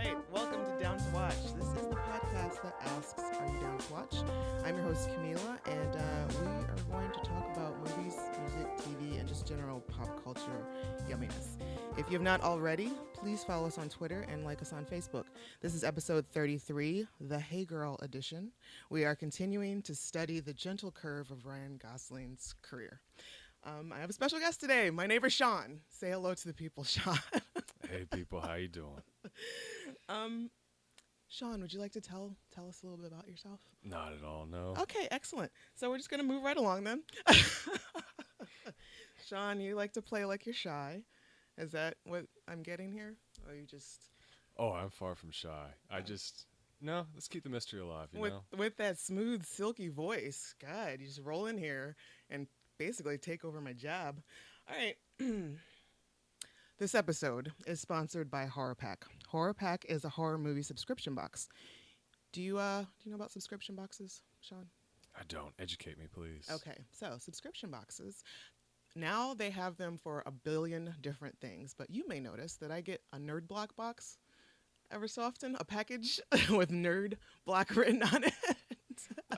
right, welcome to Down to Watch. This is the podcast that asks, are you down to watch? I'm your host, Kahmeela, and we are going to talk about movies, music, TV, and just general pop culture yumminess. If you have not already, please follow us on Twitter and like us on Facebook. This is episode 33, the Hey Girl edition. We are continuing to study the gentle curve of Ryan Gosling's career. I have a special guest today, my neighbor Sean. Say hello to the people, Sean. Hey people, how you doing? Sean, would you like to tell us a little bit about yourself? Not at all, no. Okay, excellent. So we're just going to move right along then. Sean, you like to play like you're shy. Is that what I'm getting here? Or you just... Oh, I'm far from shy. No, let's keep the mystery alive, you know? With that smooth, silky voice, God, you just roll in here and basically take over my job. All right. This episode is sponsored by Horror Pack. Horror Pack is a horror movie subscription box. Do you know about subscription boxes, Sean? I don't. Educate me, please. Okay, so subscription boxes. Now they have them for a billion different things, but you may notice that I get a Nerd Block box ever so often, a package with Nerd Block written on it.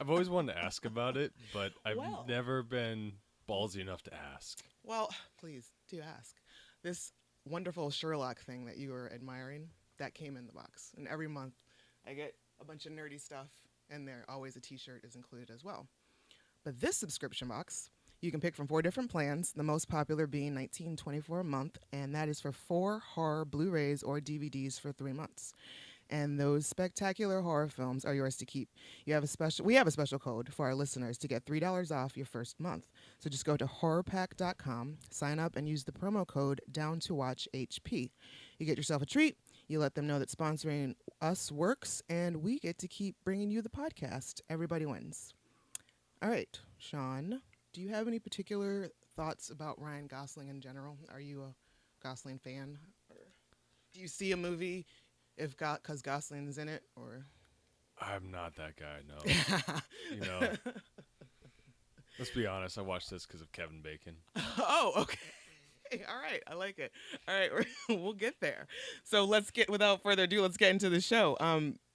I've always wanted to ask about it, but I've Well. never been ballsy enough to ask. Well, please do ask. This wonderful Sherlock thing that you were admiring, that came in the box. And every month I get a bunch of nerdy stuff, and there always a t-shirt is included as well. But this subscription box, you can pick from 4 different plans, the most popular being $19.24 a month, and that is for 4 horror Blu-rays or DVDs for 3 months. And those spectacular horror films are yours to keep. We have a special code for our listeners to get $3 off your first month. So just go to horrorpack.com, sign up, and use the promo code DownToWatchHP. You get yourself a treat. You let them know that sponsoring us works, and we get to keep bringing you the podcast. Everybody wins. All right, Sean, do you have any particular thoughts about Ryan Gosling in general? Are you a Gosling fan? Or do you see a movie because Gosling's in it, or? I'm not that guy, no. You know, let's be honest, I watched this because of Kevin Bacon. Oh, okay. All right, I like it. All right, we'll get there. So without further ado, let's get into the show.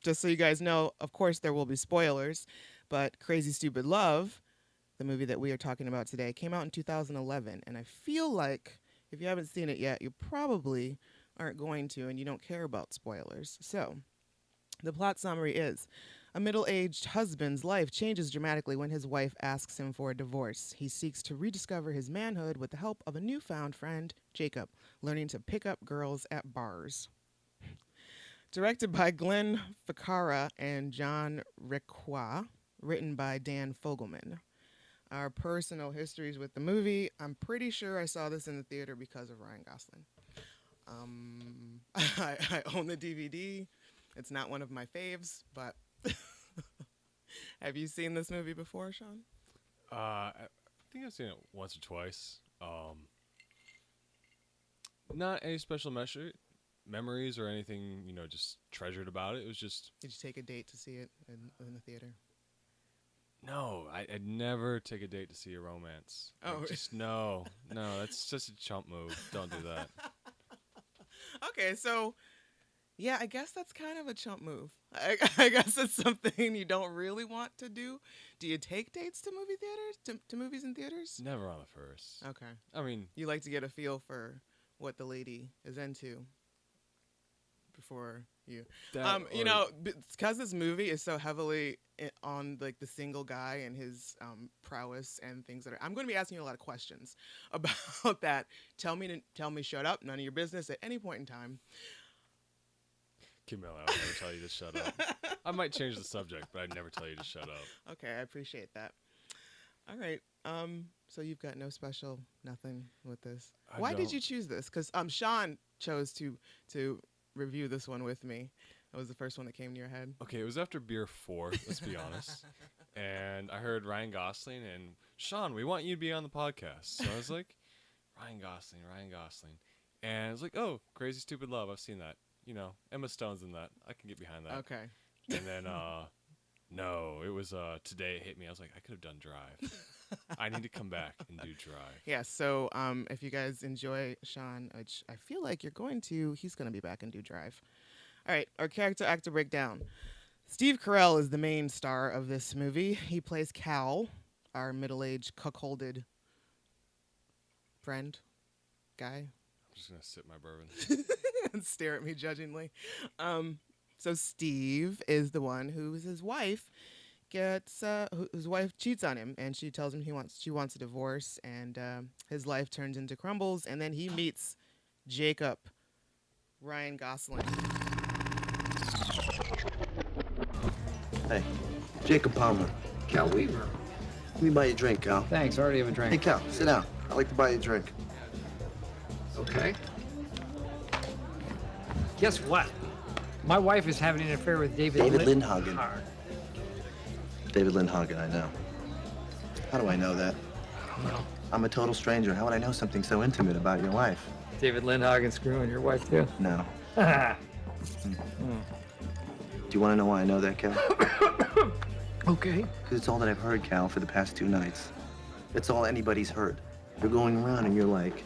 Just so you guys know, of course, there will be spoilers, but Crazy Stupid Love, the movie that we are talking about today, came out in 2011, and I feel like if you haven't seen it yet, you probably aren't going to, and you don't care about spoilers. So the plot summary is: a middle-aged husband's life changes dramatically when his wife asks him for a divorce. He seeks to rediscover his manhood with the help of a newfound friend, Jacob, learning to pick up girls at bars. Directed by Glenn Ficarra and John Requa, written by Dan Fogelman. Our personal histories with the movie: I'm pretty sure I saw this in the theater because of Ryan Gosling. I own the DVD. It's not one of my faves, but have you seen this movie before, Sean? I think I've seen it once or twice. Not any special memories or anything, just treasured about it. It was just... Did you take a date to see it in the theater? No, I'd never take a date to see a romance. Oh. No, that's just a chump move. Don't do that. Okay, so, yeah, I guess that's kind of a chump move. I guess it's something you don't really want to do. Do you take dates to movie theaters, to movies in theaters? Never on the first. Okay. I mean... You like to get a feel for what the lady is into before you... because this movie is so heavily on like the single guy and his prowess and things that are... I'm going to be asking you a lot of questions about that. Tell me, shut up, none of your business at any point in time. Kahmeela, I would never tell you to shut up. I might change the subject, but I'd never tell you to shut up. Okay, I appreciate that. All right. So you've got no special nothing with this. Why did you choose this? Because Sean chose to review this one with me. That was the first one that came to your head. Okay, it was after beer 4, let's be honest. And I heard Ryan Gosling and Sean, we want you to be on the podcast. So I was like, Ryan Gosling. And I was like, oh, Crazy Stupid Love. I've seen that. Emma Stone's in that. I can get behind that. Okay. And then, no, it was Today It Hit Me. I was like, I could have done Drive. I need to come back and do Drive. Yeah, so if you guys enjoy Sean, which I feel like he's going to be back and do Drive. All right, our character actor breakdown. Steve Carell is the main star of this movie. He plays Cal, our middle-aged cuckolded friend guy. I'm just gonna sip my bourbon. And stare at me judgingly. So Steve is the one who's his wife whose wife cheats on him, and she tells him she wants a divorce, and his life turns into crumbles, and then he meets Jacob, Ryan Gosling. Hey, Jacob Palmer. Cal Weaver. Let me buy you a drink, Cal. Thanks, I already have a Hey, drink. Cal, sit down. I'd like to buy you a drink. Okay. Guess what? My wife is having an affair with David Lindhagen. David Lindhagen, I know. How do I know that? I don't know. I'm a total stranger. How would I know something so intimate about your wife? David Lindhagen screwing your wife, too? No. Do you want to know why I know that, Cal? Okay. Because it's all that I've heard, Cal, for the past 2 nights. It's all anybody's heard. You're going around and you're like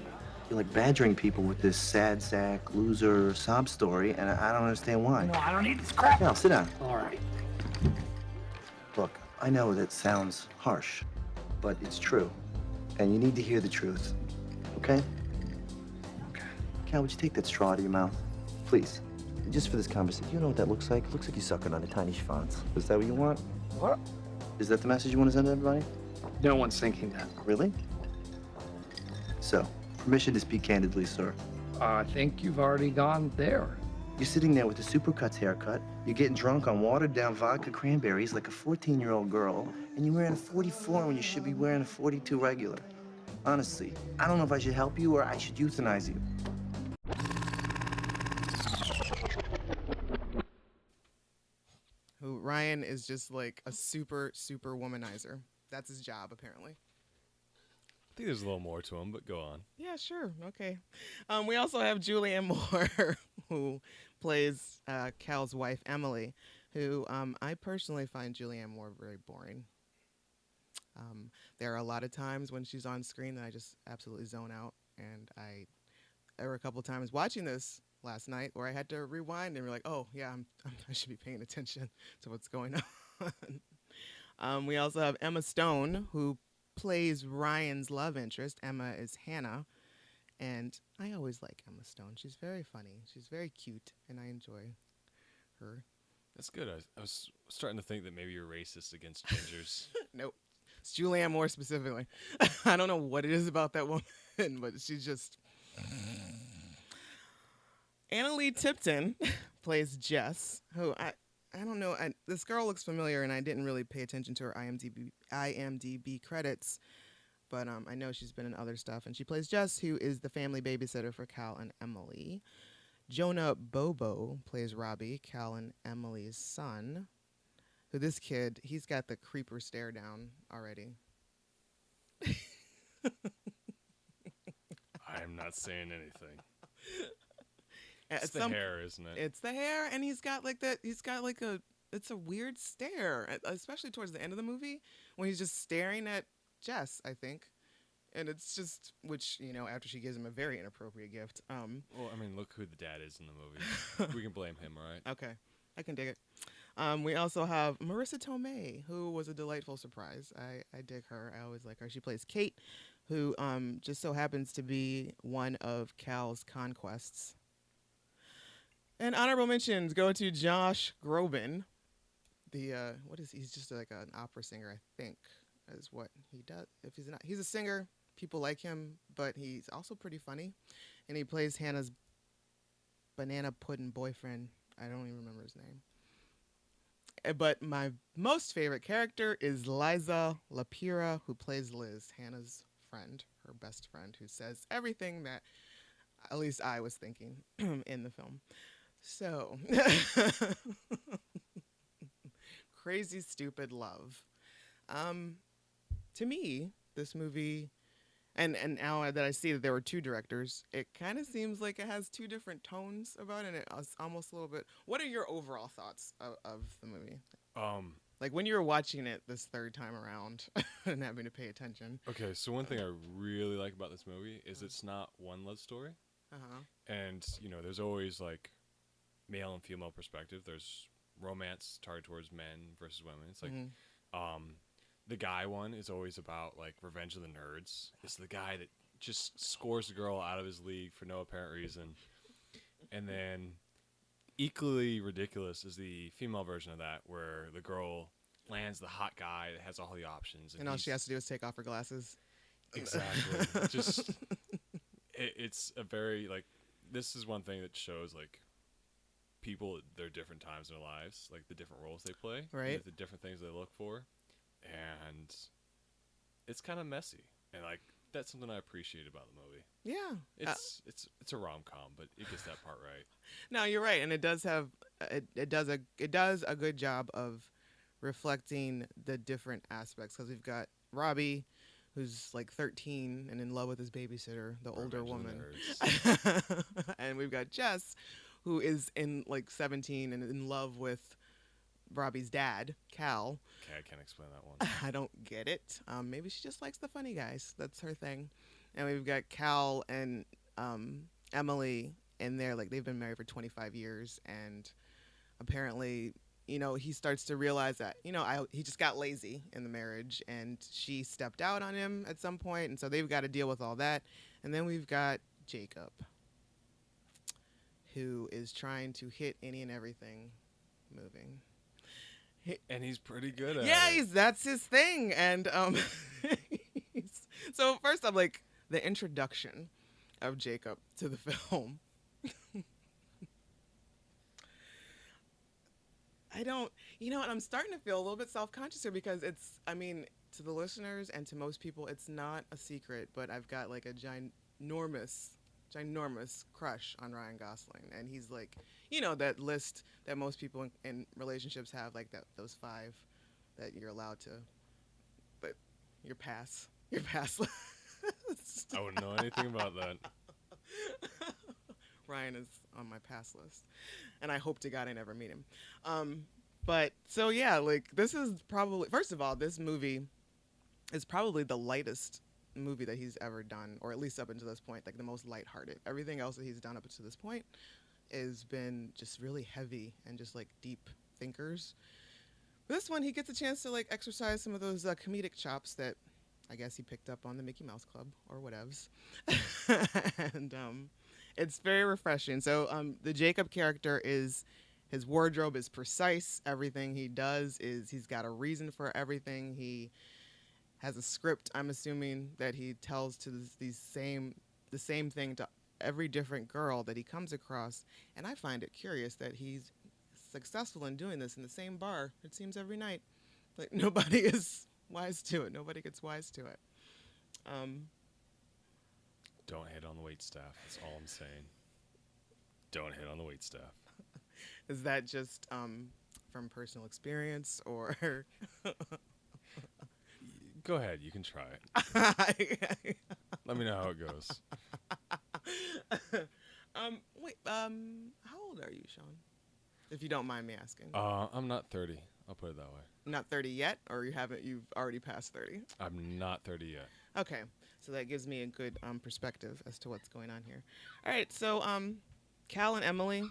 badgering people with this sad sack, loser, sob story, and I don't understand why. No, I don't need this crap. Cal, sit down. All right. Look, I know that sounds harsh, but it's true. And you need to hear the truth. Okay? Okay. Cal, would you take that straw out of your mouth? Please. Just for this conversation. You know what that looks like? It looks like you're sucking on a tiny schwanz. Is that what you want? What? Is that the message you want to send to everybody? No one's thinking that. Really? So, permission to speak candidly, sir. I think you've already gone there. You're sitting there with a supercuts haircut, you're getting drunk on watered-down vodka cranberries like a 14-year-old girl, and you're wearing a 44 when you should be wearing a 42 regular. Honestly, I don't know if I should help you or I should euthanize you. Who Ryan is just like a super womanizer. That's his job, apparently. I think there's a little more to him, but go on. Yeah, sure. Okay. We also have Julianne Moore, who plays Cal's wife, Emily, who I personally find Julianne Moore very boring. There are a lot of times when she's on screen that I just absolutely zone out, and there were a couple times watching this last night where I had to rewind and be like, oh, yeah, I should be paying attention to what's going on. We also have Emma Stone, who plays Ryan's love interest. Emma is Hannah, and I always like Emma Stone. She's very funny. She's very cute, and I enjoy her. That's good. I was starting to think that maybe you're racist against gingers. Nope. It's Julianne Moore specifically. I don't know what it is about that woman, but she's just... Annalee Tipton plays Jess, who I don't know. This girl looks familiar, and I didn't really pay attention to her IMDb credits, but I know she's been in other stuff. And she plays Jess, who is the family babysitter for Cal and Emily. Jonah Bobo plays Robbie, Cal and Emily's son. Who this kid, he's got the creeper stare down already. I'm not saying anything. It's the hair, isn't it? It's the hair, and he's got like that. He's got like it's a weird stare, especially towards the end of the movie when he's just staring at Jess, I think. And it's just, which, after she gives him a very inappropriate gift. Well, I mean, look who the dad is in the movie. We can blame him, right? Okay, I can dig it. We also have Marissa Tomei, who was a delightful surprise. I dig her. I always like her. She plays Kate, who just so happens to be one of Cal's conquests. And honorable mentions go to Josh Groban. What is he? He's just like an opera singer, I think, is what he does. If he's not, he's a singer. People like him, but he's also pretty funny, and he plays Hannah's banana pudding boyfriend. I don't even remember his name. But my most favorite character is Liza Lapira, who plays Liz, Hannah's friend, her best friend, who says everything that at least I was thinking in the film. So, crazy, stupid love. To me, this movie, and now that I see that there were 2 directors, it kind of seems like it has 2 different tones about it, and it's almost a little bit... What are your overall thoughts of the movie? Like, when you were watching it this 3rd time around and having to pay attention. Okay, so one thing I really like about this movie is it's not one love story. Uh-huh. And, there's always, like, male and female perspective. There's romance targeted towards men versus women. It's like the guy one is always about like Revenge of the Nerds. It's the guy that just scores the girl out of his league for no apparent reason. And then equally ridiculous is the female version of that, where the girl lands the hot guy that has all the options, And all she has to do is take off her glasses. exactly. Just it's a very like, this is one thing that shows like people at their different times in their lives, like the different roles they play, Right. the different things they look for, and it's kind of messy, and like that's something I appreciate about the movie. Yeah. It's a rom-com, but it gets that part right. No, you're right, and it does have it does a good job of reflecting the different aspects, because we've got Robbie, who's like 13 and in love with his babysitter, the older Revenge woman, of the Nerds. and we've got Jess, who is in like 17 and in love with Robbie's dad, Cal. Okay, I can't explain that one. I don't get it. Maybe she just likes the funny guys. That's her thing. And we've got Cal and Emily, and they're like, they've been married for 25 years, and apparently, you know, he starts to realize that, you know, he just got lazy in the marriage, and she stepped out on him at some point, and so they've got to deal with all that. And then we've got Jacob, who is trying to hit any and everything moving. And he's pretty good at Yeah, it. that's his thing. And so first, I'm like, the introduction of Jacob to the film. I don't, you know, and I'm starting to feel a little bit self-conscious here, because it's, I mean, to the listeners and to most people, it's not a secret, but I've got like a ginormous crush on Ryan Gosling. And he's like, you know, that list that most people in relationships have, like those 5 that you're allowed to, but your pass list. I wouldn't know anything about that. Ryan is on my pass list, and I hope to God I never meet him. But so yeah, like, this is probably, first of all, this movie is probably the lightest movie that he's ever done, or at least up until this point, like the most lighthearted. Everything else that he's done up to this point has been just really heavy and just like deep thinkers. This one, he gets a chance to like exercise some of those comedic chops that I guess he picked up on the Mickey Mouse Club or whatevs. And it's very refreshing. So the Jacob character is, his wardrobe is precise. Everything he does is, he's got a reason for everything. He has a script, I'm assuming, that he tells to the same thing to every different girl that he comes across. And I find it curious that he's successful in doing this in the same bar, it seems, every night. Like, nobody is wise to it. Nobody gets wise to it. Don't hit on the wait staff. That's all I'm saying. Don't hit on the wait staff. Is that just from personal experience, or? Go ahead. You can try it. Let me know how it goes. Wait, how old are you, Sean? If you don't mind me asking. I'm not 30. I'll put it that way. Not 30 yet, or you've already passed 30? I'm not 30 yet. Okay, so that gives me a good perspective as to what's going on here. All right, so Cal and Emily,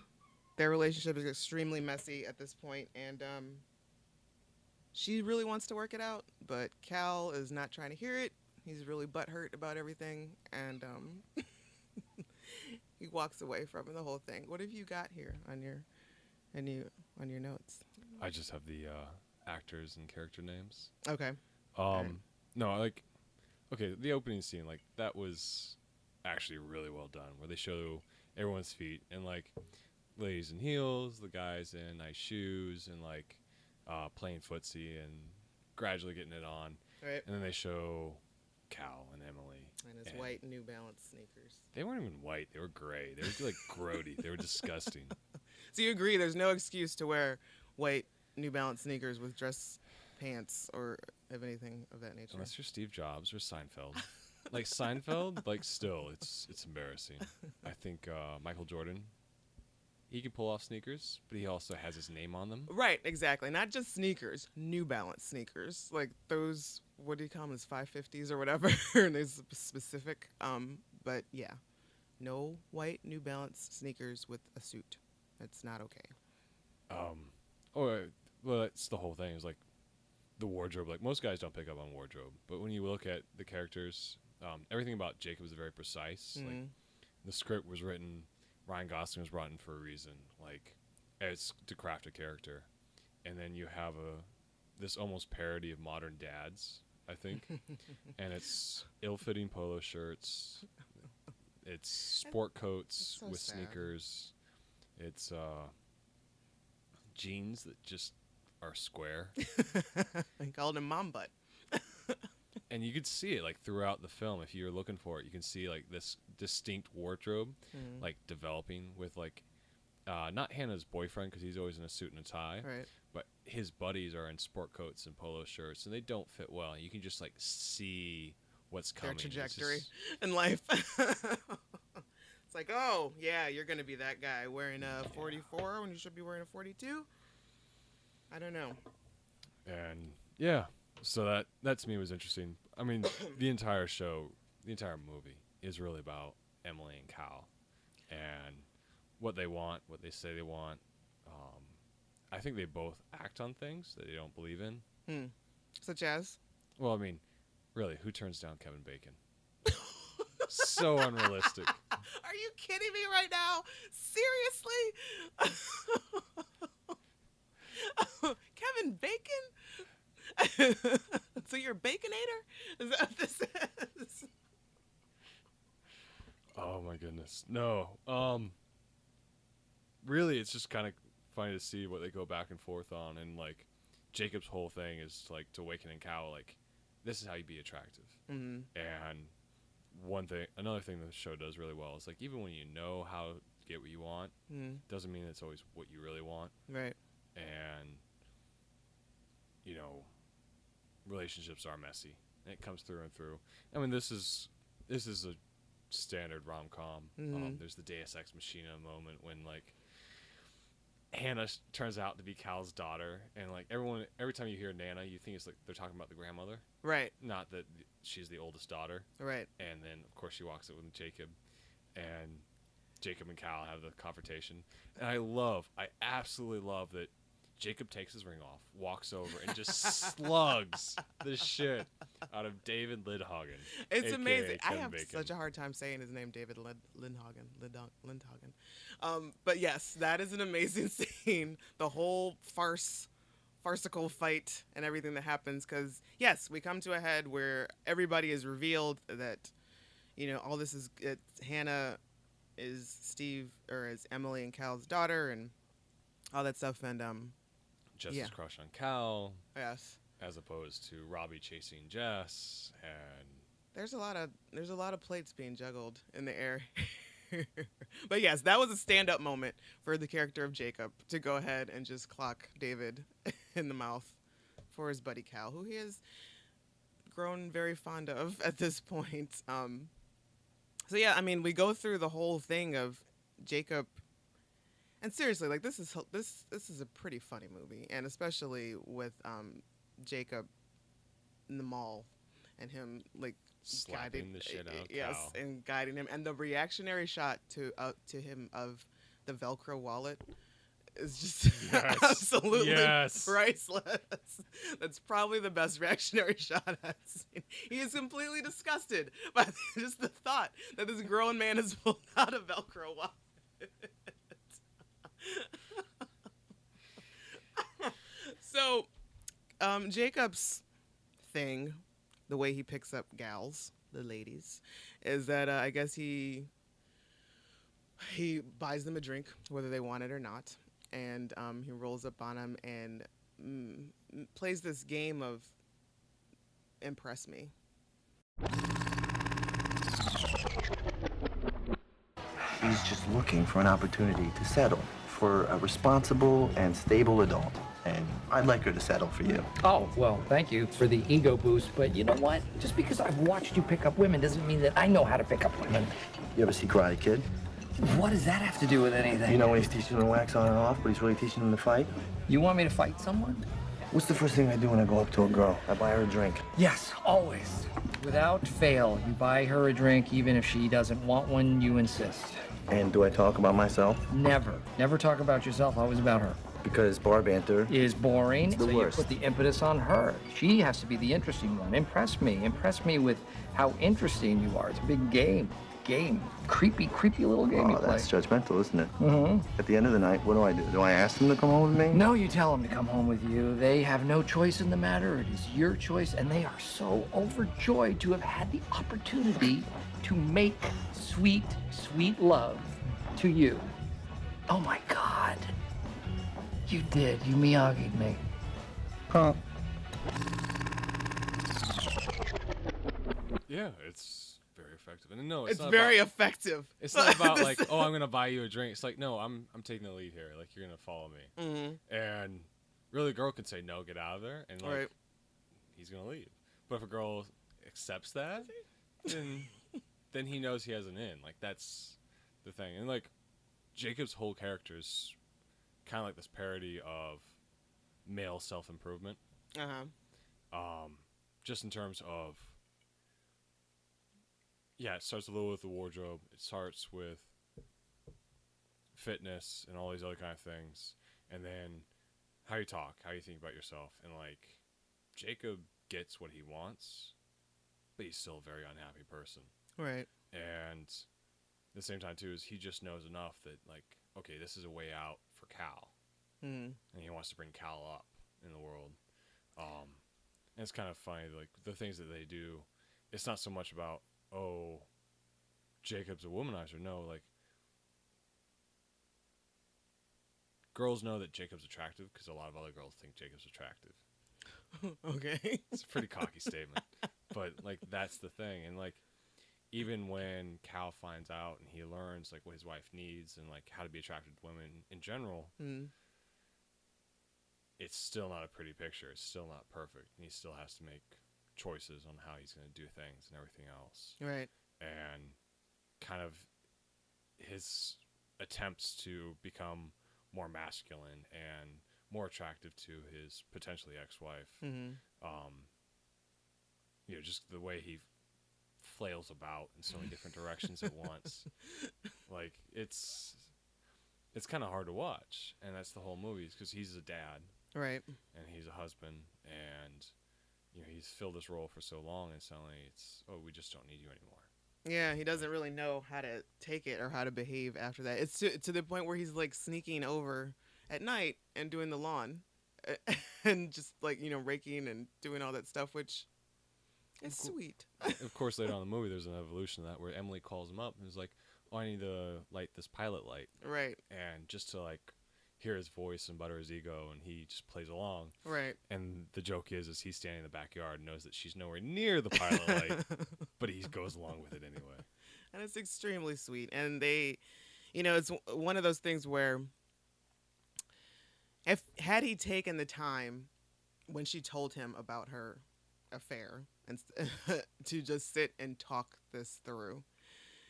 their relationship is extremely messy at this point, and she really wants to work it out, but Cal is not trying to hear it. He's really butthurt about everything, and he walks away from the whole thing. What have you got here on your notes? I just have the actors and character names. Okay. No, like, okay, the opening scene, like, that was actually really well done, where they show everyone's feet, and like, ladies in heels, the guys in nice shoes, and like playing footsie and gradually getting it on. Right. And then they show Cal and Emily. And his white New Balance sneakers. They weren't even white. They were gray. They were like grody. They were disgusting. So you agree there's no excuse to wear white New Balance sneakers with dress pants or of anything of that nature? Unless you're Steve Jobs or Seinfeld. Like Seinfeld, like still, it's embarrassing. I think Michael Jordan, he can pull off sneakers, but he also has his name on them. Right, exactly. Not just sneakers, New Balance sneakers. Like those, what do you call them, 550s or whatever. And there's specific, but yeah. No white New Balance sneakers with a suit It's not okay. Well, that's the whole thing. Is like the wardrobe. Like most guys don't pick up on wardrobe, but when you look at the characters, everything about Jacob is very precise. Like the script was written, Ryan Gosling was brought in for a reason. Like it's to craft a character, and then you have this almost parody of modern dads, I think, and it's ill-fitting polo shirts. It's sport coats so with sad. sneakers. It's jeans that just are square. I called him mom butt. And you could see it like throughout the film. If you're looking for it, you can see like this distinct wardrobe like developing with like not Hannah's boyfriend, because he's always in a suit and a tie, Right. but his buddies are in sport coats and polo shirts, and they don't fit well. You can just like see what's Their coming. It's trajectory just- in life. It's like, oh, yeah, you're going to be that guy wearing a 44 when you should be wearing a 42. I don't know. And yeah, so that to me was interesting. I mean, the entire show, the entire movie is really about Emily and Cal and what they want, what they say they want. I think they both act on things that they don't believe in. Such as? Well, I mean, really, who turns down Kevin Bacon? So unrealistic. Are you kidding me right now? Seriously? Kevin Bacon? So you're a Baconator? Is that what this is? Oh my goodness. No. Really, it's just kind of funny to see what they go back and forth on, and like Jacob's whole thing is like to awaken in Cal, like this is how you be attractive. Mm-hmm. And another thing the show does really well is like even when you know how to get what you want, doesn't mean it's always what you really want. Right. And you know, relationships are messy, and it comes through and through. I mean, this is a standard rom-com. There's the Deus Ex Machina moment when like Hannah turns out to be Cal's daughter, and like every time you hear Nana, you think it's like they're talking about the grandmother, Right. not that she's the oldest daughter. Right. And then of course she walks it with Jacob, and Jacob and Cal have the confrontation. And I absolutely love that Jacob takes his ring off, walks over, and just slugs the shit out of David Lindhagen. It's AKA amazing. I Kevin have Bacon. such a hard time saying his name, David Lindhagen. But yes, that is an amazing scene. The whole farcical fight and everything that happens. Because yes, we come to a head where everybody is revealed that, you know, all this is Hannah is Emily and Cal's daughter and all that stuff. And Jess's crush on Cal, yes, as opposed to Robbie chasing Jess, and there's a lot of plates being juggled in the air. But yes, that was a stand-up moment for the character of Jacob to go ahead and just clock David in the mouth for his buddy Cal, who he has grown very fond of at this point. So yeah, I mean, we go through the whole thing of Jacob. And seriously, like this is a pretty funny movie, and especially with Jacob in the mall, and him like slapping the shit out of yes, Cal. and guiding him, and the reactionary shot to him of the Velcro wallet is just Yes. absolutely Yes. priceless. That's probably the best reactionary shot I've seen. He is completely disgusted by just the thought that this grown man has pulled out a Velcro wallet. So, Jacob's thing, the way he picks up gals, the ladies, is that I guess he buys them a drink, whether they want it or not, and he rolls up on them and plays this game of impress me. He's just looking for an opportunity to settle for a responsible and stable adult. And I'd like her to settle for you. Oh, well, thank you for the ego boost, but you know what? Just because I've watched you pick up women doesn't mean that I know how to pick up women. You ever see Karate Kid? What does that have to do with anything? You know when he's teaching them to wax on and off, but he's really teaching them to fight? You want me to fight someone? What's the first thing I do when I go up to a girl? I buy her a drink. Yes, always. Without fail, you buy her a drink even if she doesn't want one, you insist. And do I talk about myself? Never. Never talk about yourself, always about her. Because bar banter Is boring, It's the so worst. you put the impetus on her. She has to be the interesting one. Impress me. Impress me with how interesting you are. It's a big game. Creepy little game you Oh, play. that's judgmental, isn't it? Mm-hmm. At the end of the night, what do? Do I ask them to come home with me? No, you tell them to come home with you. They have no choice in the matter. It is your choice, and they are so overjoyed to have had the opportunity to make sweet, sweet love to you. Oh my God. You did. You Miyagi'd me. Huh. Yeah, it's very effective. And no, it's It's not very about, effective. It's not about like, oh, I'm gonna buy you a drink. It's like, no, I'm taking the lead here. Like, you're gonna follow me. Mm-hmm. And really, the girl could say no, get out of there, and like, Right. he's gonna leave. But if a girl accepts that, then he knows he has an in. Like, that's the thing. And like, Jacob's whole character is kind of like this parody of male self-improvement. Uh-huh. Just in terms of, yeah, it starts a little with the wardrobe. It starts with fitness and all these other kind of things, and then how you talk, how you think about yourself. And like, Jacob gets what he wants, but he's still a very unhappy person. Right. And at the same time too, is he just knows enough that like, okay, this is a way out for Cal, and he wants to bring Cal up in the world. And it's kind of funny, like the things that they do. It's not so much about, oh, Jacob's a womanizer. No, like, girls know that Jacob's attractive because a lot of other girls think Jacob's attractive. Okay. It's a pretty cocky statement, but like, that's the thing. And like, even when Cal finds out and he learns like what his wife needs and like how to be attracted to women in general, it's still not a pretty picture. It's still not perfect. And he still has to make choices on how he's going to do things and everything else. Right. And kind of his attempts to become more masculine and more attractive to his potentially ex-wife. You know, just the way he flails about in so many different directions at once. Like, it's kind of hard to watch, and that's the whole movie, because he's a dad, Right. and he's a husband, and you know, he's filled this role for so long, and suddenly it's, oh, we just don't need you anymore. Yeah, he doesn't really know how to take it or how to behave after that. It's to the point where he's like sneaking over at night and doing the lawn and just like, you know, raking and doing all that stuff, which is sweet. Of course, later on in the movie, there's an evolution of that where Emily calls him up and is like, oh, I need to light this pilot light. Right. And just to like hear his voice and butter his ego, and he just plays along. Right. And the joke is he's standing in the backyard and knows that she's nowhere near the pilot light, but he goes along with it anyway. And it's extremely sweet. And they, you know, it's one of those things where had he taken the time when she told him about her affair and to just sit and talk this through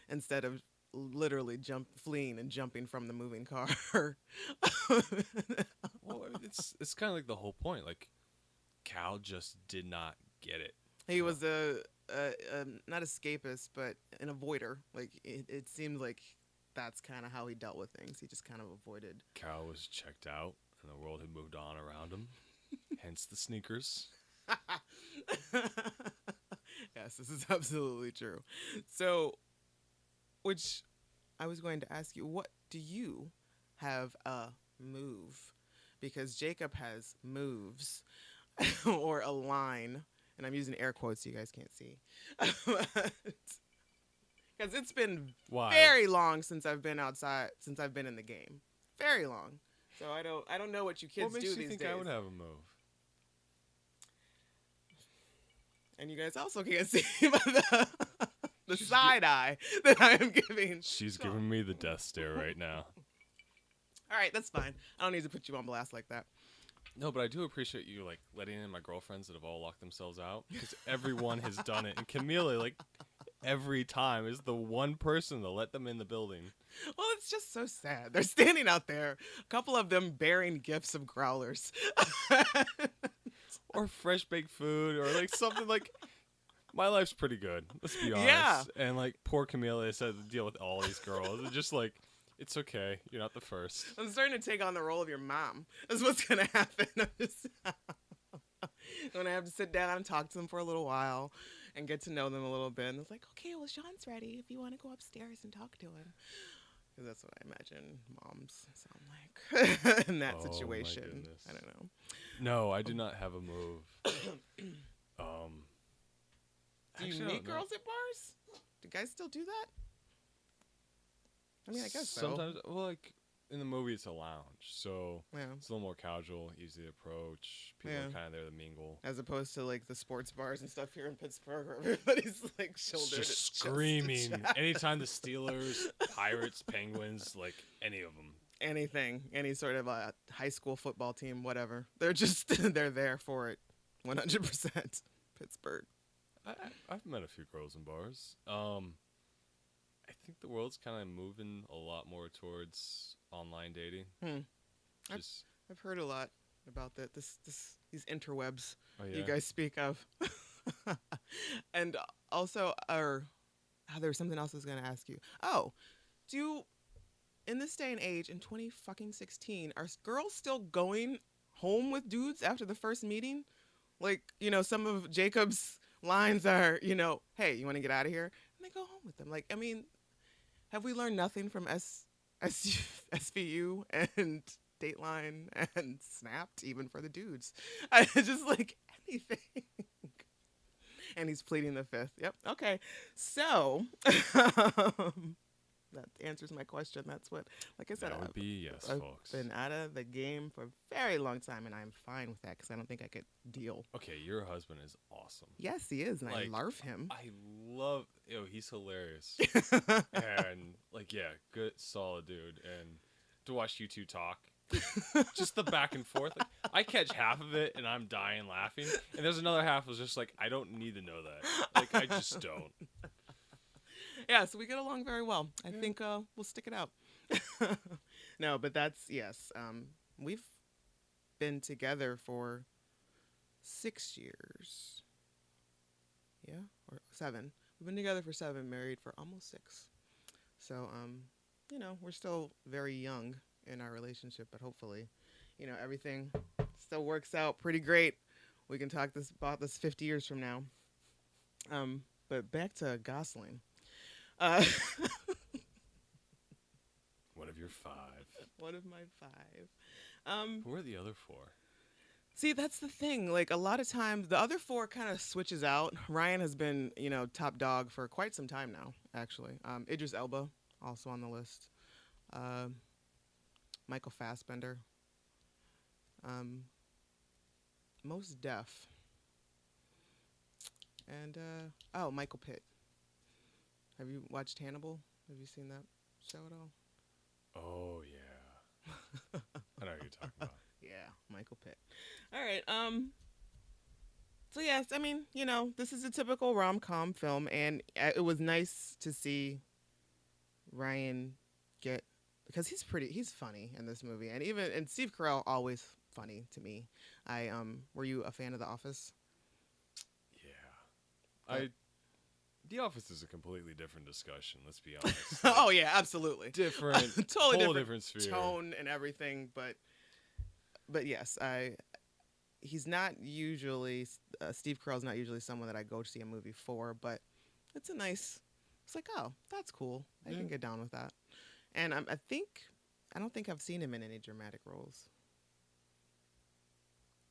instead of literally fleeing and jumping from the moving car. Well, it's kind of like the whole point. Like, Cal just did not get it. He was a not escapist, but an avoider. Like it seemed like that's kind of how he dealt with things. He just kind of avoided. Cal was checked out, and the world had moved on around him. Hence the sneakers. Yes, this is absolutely true. So, which I was going to ask you, what do you have a move? Because Jacob has moves or a line, and I'm using air quotes so you guys can't see. Because it's been very long since I've been outside, since I've been in the game. Very long. So I don't know what you kids What makes do you these think days. I would have a move? And you guys also can't see the side eye that I am giving. She's giving me the death stare right now. All right, that's fine. I don't need to put you on blast like that. No, but I do appreciate you like letting in my girlfriends that have all locked themselves out, because everyone has done it, and Kahmeela, like, every time is the one person to let them in the building. Well, it's just so sad. They're standing out there, a couple of them bearing gifts of growlers. Or fresh baked food, or like something like, My life's pretty good. Let's be honest. Yeah. And like poor Kahmeela has had to deal with all these girls. It's just like, it's okay. You're not the first. I'm starting to take on the role of your mom. That's what's gonna happen. I'm just gonna have to sit down and talk to them for a little while and get to know them a little bit. And it's like, okay, well, Sean's ready if you want to go upstairs and talk to him. Because that's what I imagine moms sound like in that Oh, my situation. goodness. I don't know. No, I did not have a move. Do you Actually, I meet don't know. girls at bars? Do guys still do that? I mean, I guess Sometimes, well, like in the movie, it's a lounge, so so. Yeah. it's a little more casual, easy to approach. People Yeah. are kind of there to mingle. As opposed to like the sports bars and stuff here in Pittsburgh where everybody's like shoulder Just to screaming. chest. Anytime the Steelers, Pirates, Penguins, like any of them. Anything, any sort of high school football team, whatever. They're just they're there for it, 100%. Pittsburgh. I've met a few girls in bars. I think the world's kind of moving a lot more towards online dating. Just I've heard a lot about that. These interwebs oh yeah. you guys speak of, and also, there was something else I was going to ask you. Oh, in this day and age, in 2016, are girls still going home with dudes after the first meeting? Like, some of Jacob's lines are, hey, you want to get out of here? And they go home with them. Like, I mean, have we learned nothing from SVU and Dateline and Snapped, even for the dudes? I just like anything. And he's pleading the fifth. Yep. Okay. So that answers my question. That's what, like I said, That would be yes, I've folks. been out of the game for a very long time, and I'm fine with that because I don't think I could deal. Okay, your husband is awesome. Yes, he is, and Like, I love him. I love. He's hilarious. And like, yeah, good, solid dude. And to watch you two talk, just the back and forth. Like, I catch half of it and I'm dying laughing, and there's another half was just like, I don't need to know that. Like, I just don't. Yeah, so we get along very well. I think we'll stick it out. No, but yes. We've been together for 6 years. Yeah, or 7. We've been together for 7, married for almost 6. So, we're still very young in our relationship, but hopefully, everything still works out pretty great. We can talk about this 50 years from now. But back to Gosling. One of your 5. One of my 5. Who are the other 4? See, that's the thing. Like, a lot of times, the other 4 kind of switches out. Ryan has been, top dog for quite some time now, actually. Idris Elba, also on the list. Michael Fassbender. Most Def. And, Michael Pitt. Have you watched Hannibal? Have you seen that show at all? Oh yeah. I know what you're talking about. Yeah, Michael Pitt. All right. So yes, I mean, this is a typical rom-com film, and it was nice to see Ryan because he's funny in this movie, and Steve Carell always funny to me. Were you a fan of The Office? Yeah. The Office is a completely different discussion. Let's be honest. Oh yeah, absolutely. Different, Totally whole different sphere. tone and everything, but yes, he's not usually Steve Carell's not usually someone that I go to see a movie for, but it's like, oh, that's cool. I can get down with that. And I don't think I've seen him in any dramatic roles.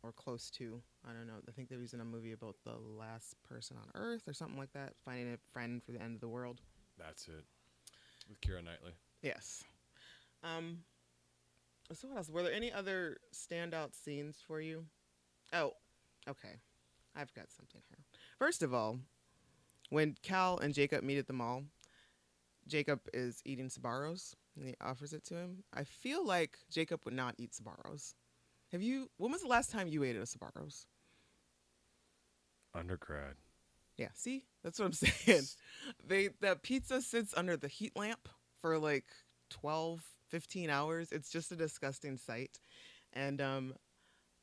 Or close to. I don't know. I think that he's in a movie about the last person on Earth or something like that. Finding a friend for the end of the world. That's it. With Keira Knightley. Yes. So what else? Were there any other standout scenes for you? Oh, okay. I've got something here. First of all, when Cal and Jacob meet at the mall, Jacob is eating Sbarros and he offers it to him. I feel like Jacob would not eat Sbarros. When was the last time you ate at a Sbarros? Undergrad. Yeah, see? That's what I'm saying. The pizza sits under the heat lamp for like 12, 15 hours. It's just a disgusting sight. And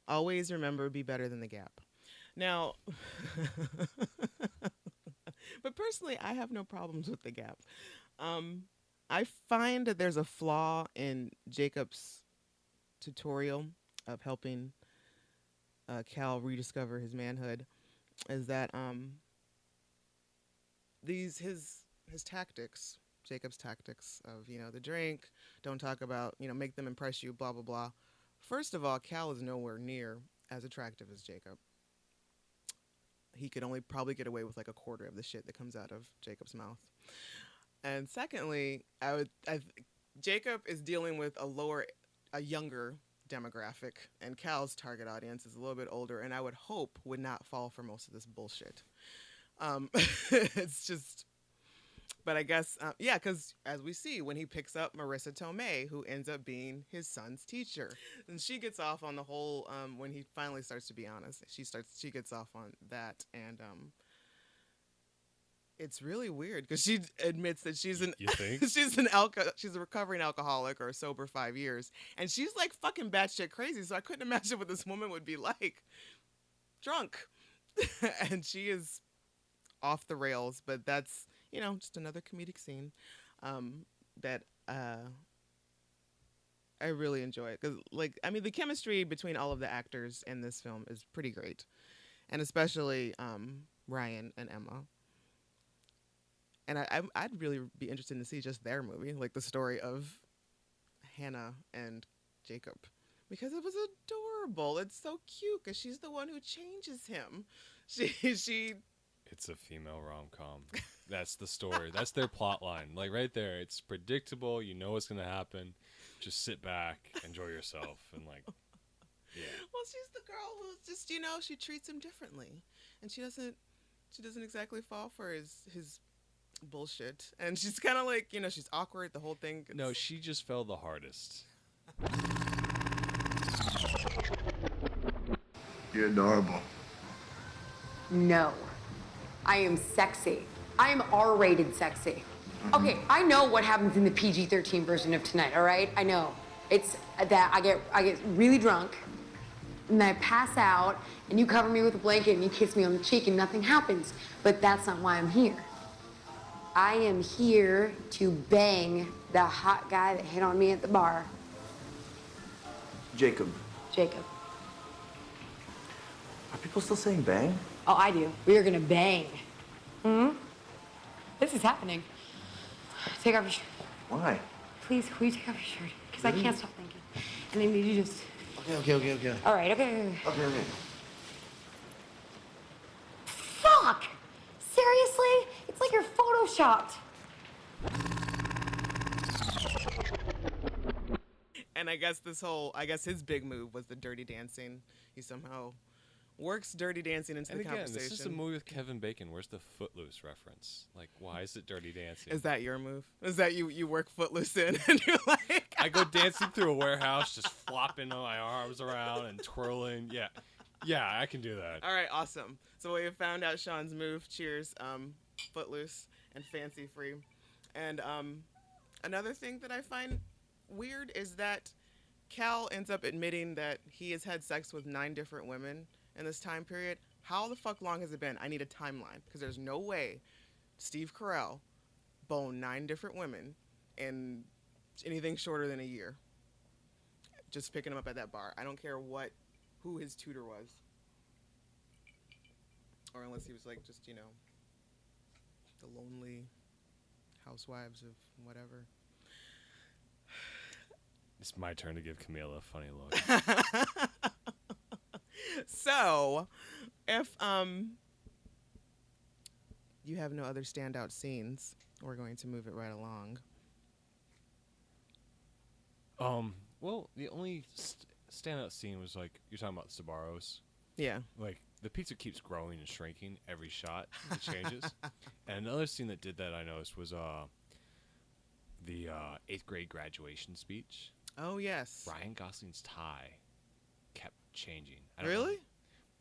always remember, be better than the Gap. Now, But personally, I have no problems with the gap. Um, I find that there's a flaw in Jacob's tutorial of helping Cal rediscover his manhood. Is that these his tactics, Jacob's tactics of the drink, don't talk about make them impress you, blah blah blah. First of all, Cal is nowhere near as attractive as Jacob. He could only probably get away with like a quarter of the shit that comes out of Jacob's mouth. And secondly, Jacob is dealing with a younger demographic, and Cal's target audience is a little bit older, and I would hope would not fall for most of this bullshit. It's just, but I guess, yeah, because as we see, when he picks up Marissa Tomei, who ends up being his son's teacher, and she gets off on the whole, when he finally starts to be honest, she gets off on that, and it's really weird because she admits that she's You think? she's a recovering alcoholic or sober 5 years, and she's like fucking batshit crazy. So I couldn't imagine what this woman would be like, drunk, and she is off the rails. But that's just another comedic scene that I really enjoy because the chemistry between all of the actors in this film is pretty great, and especially Ryan and Emma. And I'd really be interested to see just their movie, like the story of Hannah and Jacob, because it was adorable. It's so cute because she's the one who changes him. She. It's a female rom-com. That's the story. That's their plot line. Like right there, it's predictable. You know what's gonna happen. Just sit back, enjoy yourself, and yeah. Well, she's the girl who's just she treats him differently, and she doesn't exactly fall for his bullshit, and she's kind of like she's awkward the whole thing. No, she just fell the hardest. You're adorable. No. I am sexy. I am R-rated sexy. Okay, I know what happens in the PG-13 version of tonight, all right? I know. It's that I get really drunk, and then I pass out, and you cover me with a blanket, and you kiss me on the cheek, and nothing happens. But that's not why I'm here. I am here to bang the hot guy that hit on me at the bar. Jacob. Jacob. Are people still saying bang? Oh, I do. We are gonna bang. This is happening. Take off your shirt. Why? Please, will you take off your shirt? Because I can't stop thinking. And I need you just... Okay. All right, okay. Okay. Fuck! Seriously? It's like you're photoshopped. And I guess his big move was the dirty dancing. He somehow works dirty dancing into And the again, conversation. this is a movie with Kevin Bacon. Where's the Footloose reference? Like, why is it Dirty Dancing? Is that your move? Is that you work Footloose in and you're like... I go dancing through a warehouse, just flopping my arms around and twirling. Yeah, I can do that. All right, awesome. So we have found out Sean's move. Cheers, Footloose and Fancy Free. And another thing that I find weird is that Cal ends up admitting that he has had sex with 9 different women in this time period. How the fuck long has it been? I need a timeline, because there's no way Steve Carell boned 9 different women in anything shorter than a year. Just picking him up at that bar. I don't care who his tutor was. Or unless he was like just, the lonely housewives of whatever. It's my turn to give Kahmeela a funny look. So, if you have no other standout scenes, we're going to move it right along. Well, the only standout scene was like you're talking about Sbarro's. Yeah. Like the pizza keeps growing and shrinking every shot. It changes. And another scene that did that I noticed was the 8th grade graduation speech. Oh yes. Ryan Gosling's tie kept changing. Really?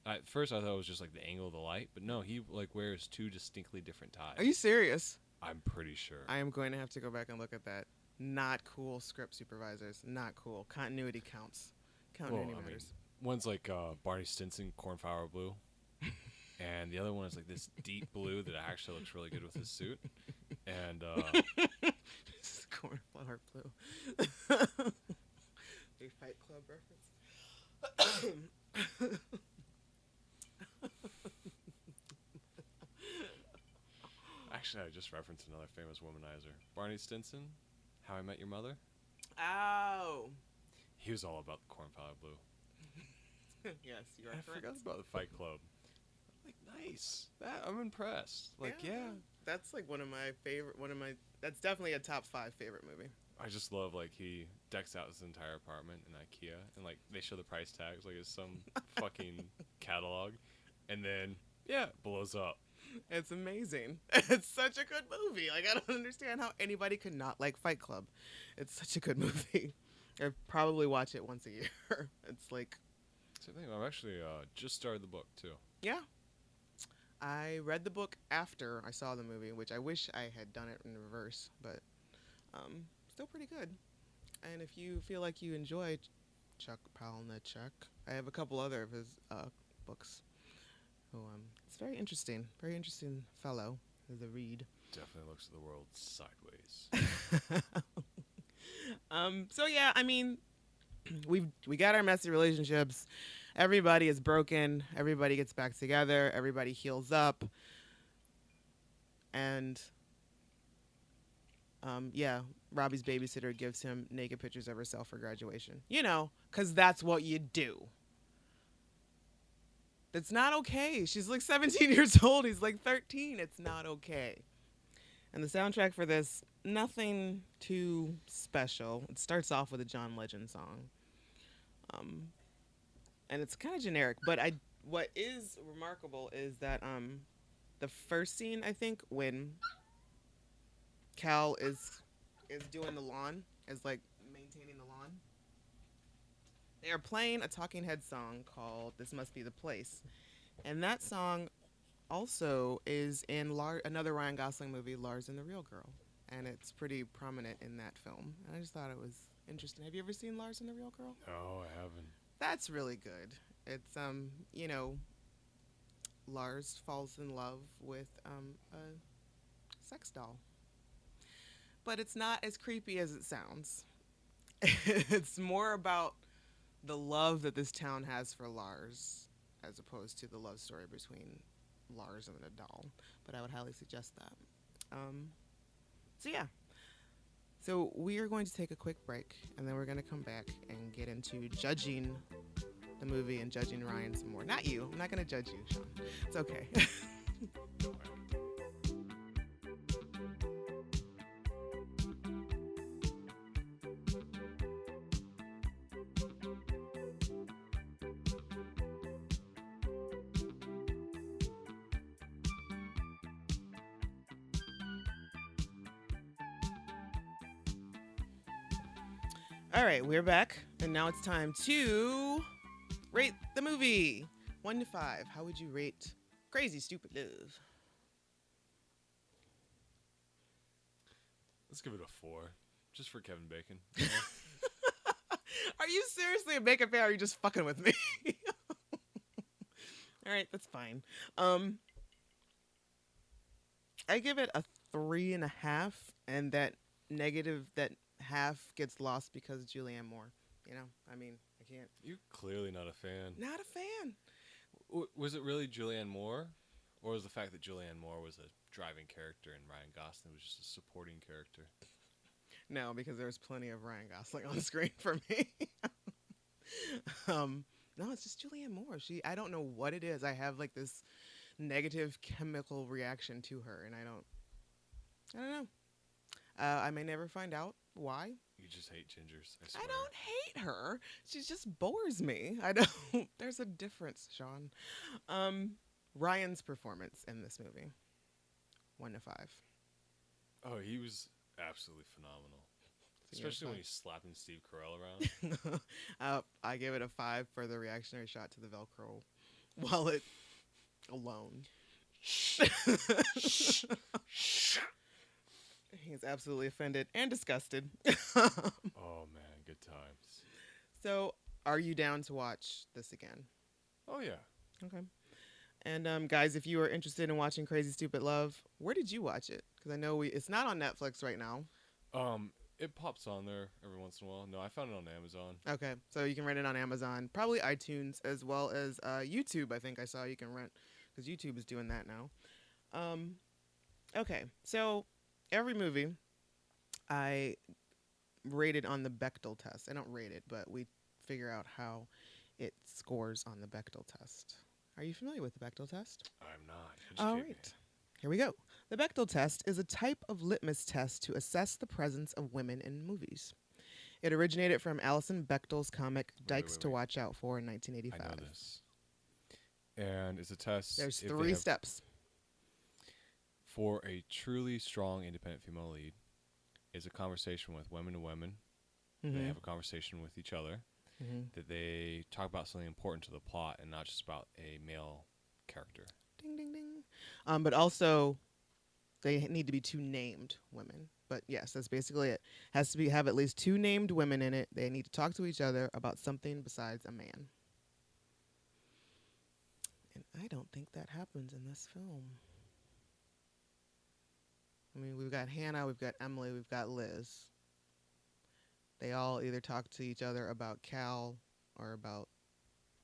At first I thought it was just like the angle of the light, but no, he like wears 2 distinctly different ties. Are you serious? I'm pretty sure. I am going to have to go back and look at that. Not cool, script supervisors. Not cool. Continuity counts. Continuity matters. One's like Barney Stinson, Cornflower Blue. and the other one is like this deep blue that actually looks really good with his suit. And Cornflower blue. Big Fight Club reference. actually, I just referenced another famous womanizer, Barney Stinson, How I Met Your Mother. Oh. He was all about the cornflower blue. Yes, you are I correct. forgot about the Fight Club. Like, nice. I'm impressed. Like, yeah. That's like one of my favorite. That's definitely a top 5 favorite movie. I just love, like, he decks out his entire apartment in IKEA, and, like, they show the price tags like it's some fucking catalog, and then, yeah, it blows up. It's amazing. It's such a good movie. Like, I don't understand how anybody could not like Fight Club. It's such a good movie. I probably watch it once a year. It's like, Same thing. I've actually just started the book, too. yeah. I read the book after I saw the movie, which I wish I had done it in reverse, but still pretty good. And if you feel like you enjoy Chuck Palahniuk, I have a couple other of his books. So, it's very interesting fellow. The read. Definitely looks at the world sideways. So yeah, I mean, we got our messy relationships. Everybody is broken. Everybody gets back together. Everybody heals up. And yeah, Robbie's babysitter gives him naked pictures of herself for graduation. You know, because that's what you do. That's not okay. She's like 17 years old. He's like 13. It's not okay. And the soundtrack for this, nothing too special. It starts off with a John Legend song. And it's kind of generic, but what is remarkable is that the first scene, I think, when Cal is doing the lawn, is like maintaining the lawn, they are playing a Talking Heads song called "This Must Be the Place," and that song also is in another Ryan Gosling movie, Lars and the Real Girl, and it's pretty prominent in that film. And I just thought it was interesting. Have you ever seen Lars and the Real Girl? No, I haven't. That's really good. It's you know, Lars falls in love with a sex doll, but it's not as creepy as it sounds. It's more about the love that this town has for Lars, as opposed to the love story between Lars and a doll. But I would highly suggest that. So yeah. So we are going to take a quick break, and then we're going to come back and get into judging the movie and judging Ryan some more. Not you. I'm not going to judge you, Sean. It's okay. All right, we're back, and now it's time to rate the movie. 1 to 5. How would you rate Crazy Stupid Love? Let's give it a 4, just for Kevin Bacon. Are you seriously a Bacon fan, or are you just fucking with me? All right, that's fine. I give it a 3.5, and that half gets lost because Julianne Moore. You know, I mean, I can't. You're clearly not a fan. Not a fan. Was it really Julianne Moore? Or was the fact that Julianne Moore was a driving character and Ryan Gosling was just a supporting character? No, because there's plenty of Ryan Gosling on screen for me. No, it's just Julianne Moore. I don't know what it is. I have like this negative chemical reaction to her, and I don't know. I may never find out why. You just hate gingers, I swear. I don't hate her. She just bores me. I don't. There's a difference, Sean. Ryan's performance in this movie, 1 to 5. Oh, he was absolutely phenomenal. So Especially when you're he's slapping Steve Carell around. I give it a 5 for the reactionary shot to the Velcro wallet alone. He's absolutely offended and disgusted. Oh, man, good times. So, are you down to watch this again? Oh, yeah. Okay. And guys, if you are interested in watching Crazy Stupid Love, where did you watch it? Because I know it's not on Netflix right now. It pops on there every once in a while. No, I found it on Amazon. Okay, so you can rent it on Amazon, probably iTunes, as well as YouTube. I think I saw you can rent, because YouTube is doing that now. Okay, so every movie I rated on the Bechdel test. I don't rate it, but we figure out how it scores on the Bechdel test. Are you familiar with the Bechdel test? I'm not. All Educate me. right. Here we go. The Bechdel test is a type of litmus test to assess the presence of women in movies. It originated from Alison Bechdel's comic Dykes to wait. Watch Out for in I 1985. know this. And it's a test. There's if they 3 have- steps. For a truly strong, independent female lead, is a conversation with women to women. They have a conversation with each other. That they talk about something important to the plot and not just about a male character. Ding, ding, ding. But also, they need to be 2 named women. But yes, that's basically it. Has to have at least 2 named women in it. They need to talk to each other about something besides a man. And I don't think that happens in this film. I mean, we've got Hannah, we've got Emily, we've got Liz. They all either talk to each other about Cal or about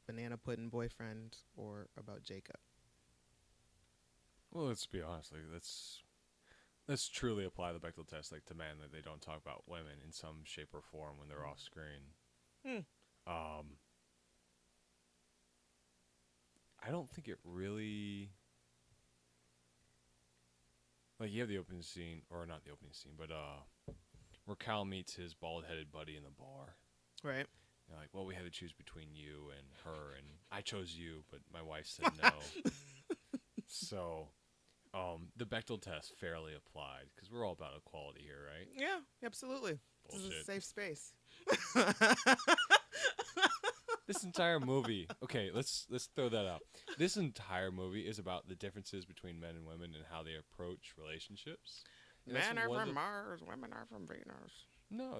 Banana Pudding Boyfriend or about Jacob. Well, let's be honest. Like, let's truly apply the Bechdel test, like, to men, that they don't talk about women in some shape or form when they're off screen. I don't think it really. Like, you have the opening scene, or not the opening scene, but where Cal meets his bald-headed buddy in the bar. Right. You're like, well, we had to choose between you and her, and I chose you, but my wife said no. So, the Bechdel test fairly applied, because we're all about equality here, right? Yeah, absolutely. This is a Bullshit. safe space. This entire movie, okay, let's throw that out. This entire movie is about the differences between men and women and how they approach relationships. And that's Men are one of from the- Mars, women are from Venus. No,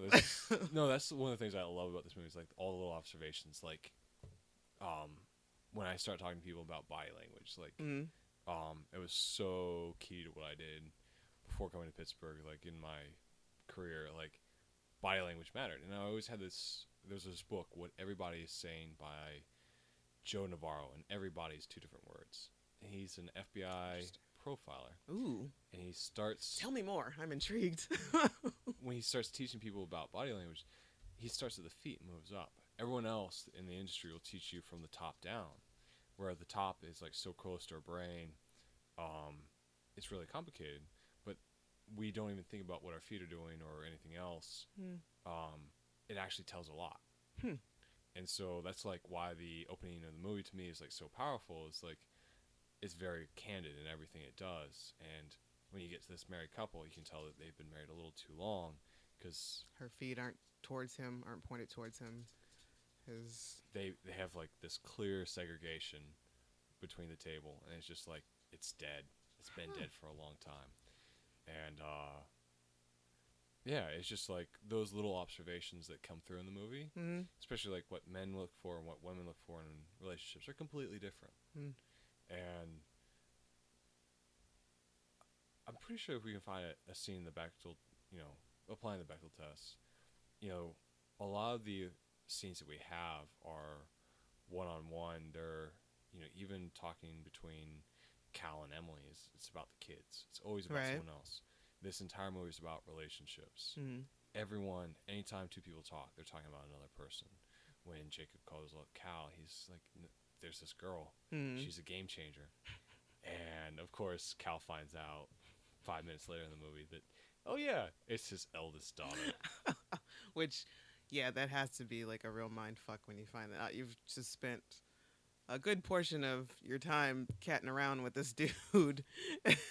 that's one of the things I love about this movie is like all the little observations. Like, when I start talking to people about body language, like, it was so key to what I did before coming to Pittsburgh. Like in my career, like body language mattered, and I always had this. There's this book, What Everybody Is Saying by Joe Navarro, and everybody's 2 different words. And he's an FBI profiler. Ooh. And he starts. Tell me more. I'm intrigued. When he starts teaching people about body language, he starts at the feet and moves up. Everyone else in the industry will teach you from the top down, where the top is like so close to our brain, it's really complicated. But we don't even think about what our feet are doing or anything else. It actually tells a lot. And so that's like why the opening of the movie to me is like so powerful. It's like it's very candid in everything it does. And when you get to this married couple, you can tell that they've been married a little too long because Her feet aren't towards him, aren't pointed towards him. His they have like this clear segregation between the table, and it's just like it's dead. It's been dead for a long time. And yeah, it's just like those little observations that come through in the movie, especially like what men look for and what women look for in relationships are completely different. And I'm pretty sure if we can find a scene in the Bechdel, applying the Bechdel test, a lot of the scenes that we have are one-on-one. They're, even talking between Cal and Emily it's about the kids. It's always about Right. someone else. This entire movie is about relationships. Everyone, anytime 2 people talk, they're talking about another person. When Jacob calls up Cal, he's like, there's this girl. She's a game changer. And, of course, Cal finds out 5 minutes later in the movie that, oh, yeah, it's his eldest daughter. which, yeah, that has to be like a real mind fuck when you find that out. You've just spent a good portion of your time catting around with this dude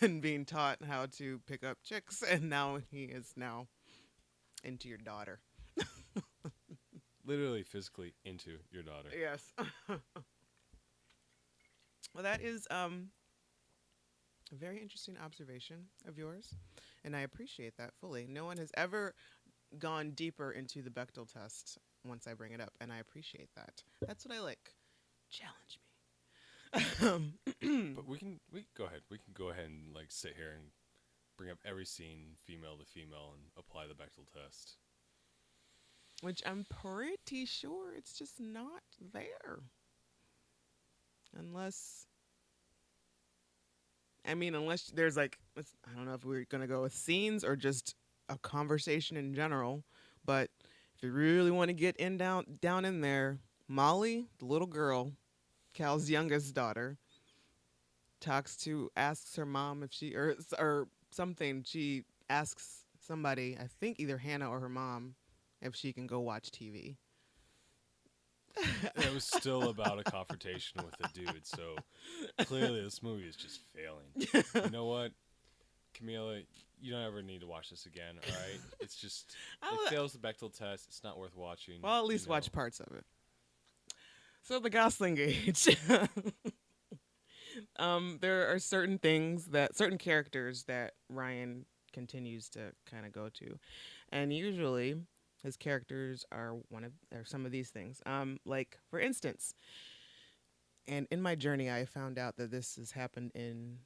and being taught how to pick up chicks, and now he is now into your daughter. Literally, physically into your daughter. Yes. Well, that is a very interesting observation of yours, and I appreciate that fully. No one has ever gone deeper into the Bechdel test once I bring it up, and I appreciate that. That's what I like. Challenge But we can go ahead. We can go ahead and like sit here and bring up every scene, female to female, and apply the Bechdel test. Which I'm pretty sure it's just not there. Unless there's like, I don't know if we're going to go with scenes or just a conversation in general. But if you really want to get down in there, Molly, the little girl, Cal's youngest daughter, asks her mom if she, or something. She asks somebody, I think either Hannah or her mom, if she can go watch TV. It was still about a confrontation with a dude, so clearly this movie is just failing. You know what, Kahmeela, you don't ever need to watch this again, all right? It's just, it fails the Bechdel test. It's not worth watching. Well, at least watch parts of it. So the Gosling age. There are certain characters that Ryan continues to kind of go to. And usually his characters are some of these things. Like, for instance, and in my journey, I found out that this has happened in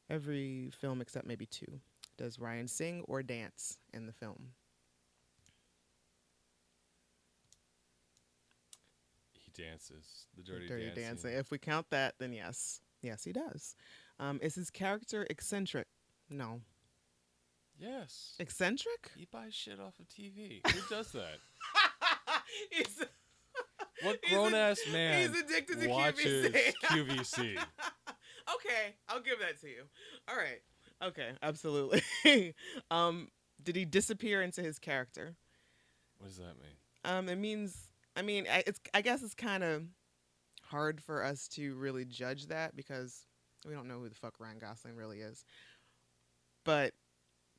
every film except maybe 2. Does Ryan sing or dance in the film? He dances. The dirty dancing. If we count that, then yes. Yes, he does. Is his character eccentric? No. Yes. Eccentric? He buys shit off of TV. Who does that? What grown-ass man he's addicted to watches QVC? Okay, I'll give that to you. All right. Okay, absolutely. Did he disappear into his character? What does that mean? It means, I guess it's kind of hard for us to really judge that because we don't know who the fuck Ryan Gosling really is. But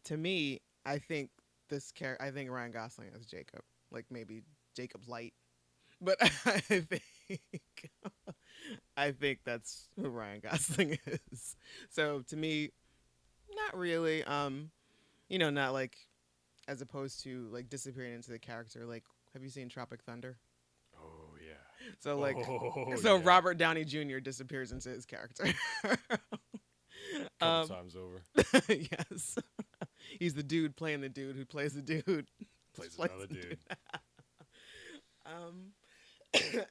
to me, I think Ryan Gosling is Jacob, like maybe Jacob Light. But I think that's who Ryan Gosling is. So to me, not really. Not like, as opposed to like disappearing into the character. Like, have you seen Tropic Thunder? Oh yeah. So like, yeah. Robert Downey Jr. disappears into his character. Couple times over. Yes, he's the dude playing the dude who plays the dude. Plays another dude.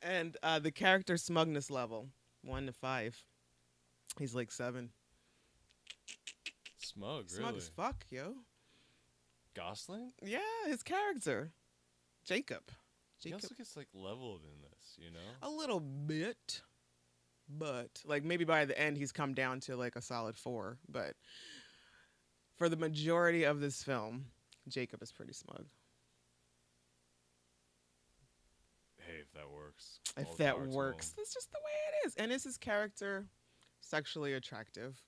And the character smugness level, 1 to 5. He's like 7. Smug as fuck, yo. Gosling? Yeah, his character, Jacob. He also gets like leveled in this, you know? A little bit, but like maybe by the end he's come down to like a solid 4. But for the majority of this film, Jacob is pretty smug. Hey, if that works. If that works, that's just the way it is. And is his character sexually attractive?